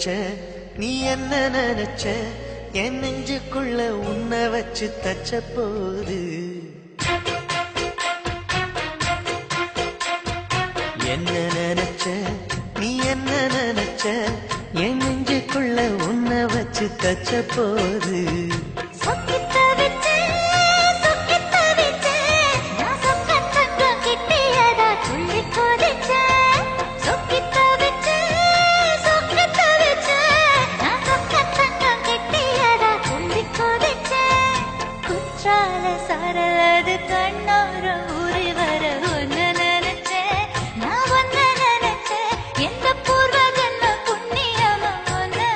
நினைச்ச நீ என்ன நினைச்ச என் நெஞ்சுக்குள்ள உன்னை வச்சு தச்ச போது என்ன நினைச்ச நீ என்ன நினைச்ச என் நெஞ்சுக்குள்ள உன்னை வச்சு தச்ச போது சரலது கண்ணோர ஊறி வர ஒன்னு நினைச்சேன் நான் ஒன்னு நினைச்சேன் எந்த பூர்வ ஜன்ம புண்ணியமா ஒன்னு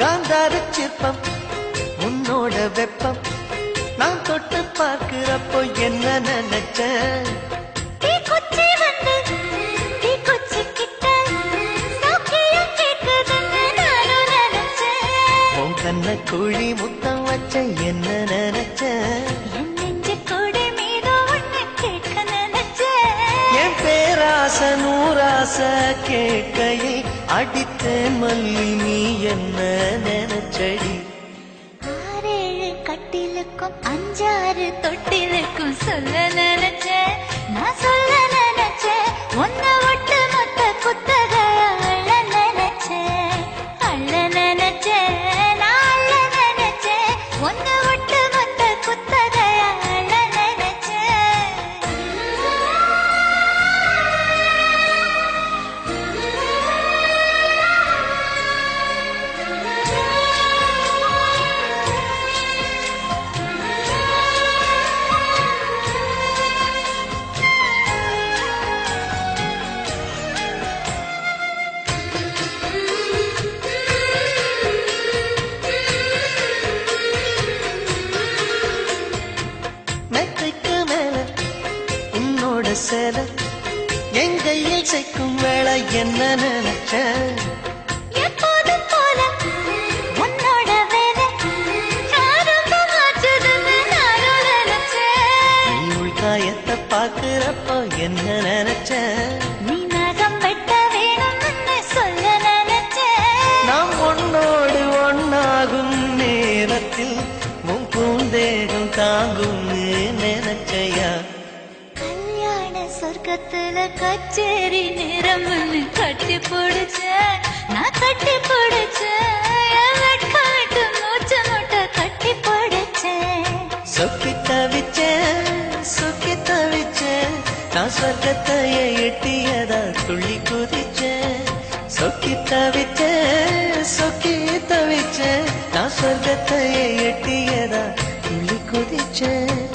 நான் தரிச்சிருப்பம் உன்னோட வெப்பம் நான் தொட்டு பார்க்கிறப்போ என்ன நினைச்சேன் உன் கண்ண குழி முத்தம் வச்ச என்ன நினைச்சேன் என் பேராச நூராச கேட்கையை அடித்தேன் மல்லி நீ என்ன நினைச்சடி 6 கட்டிலுக்கும் 5 தொட்டிலுக்கும் சொல்ல நினைச்சேன் நான் சொல்ல நினைச்சேன் ஒன்ன ஒட்டு மொத்த குத்தகைய அள்ள நினைச்சேன் நான் அள்ள நினைச்சேன் ஒன்ன ஒட்டு மொத்த குத்தகைய அள்ள சேல என் கையில் சேர்க்கும் வேளை என்ன நினைச்ச எப்போதும் போல உன்னோட வேலை நானும் நினைச்சேன் நீ உள்காயத்தை பார்க்கிறப்போ என்ன நினைச்ச நீ நகம் வெட்ட வேணும்னு சொல்ல நினைச்சேன் நாம் ஒன்னோடு ஒன்னாகும் நேரத்தில் உன் பூந்தேகம் தாங்கும் நினைச்சையா சொர்க்கத்துல கச்சேரி நிறம்னு கட்டி பிடிச்ச நான் கட்டி பிடிச்சேன் மூச்சு முட்டை கட்டி பிடிச்சேன் சொக்கி தவிச்சேன் நான் சொர்க்கத்தையே எட்டியதா துள்ளி குதிச்சேன் சொக்கி தவிச்சேன் நான் சொர்க்கத்தையே எட்டியதா துள்ளி குதிச்சேன்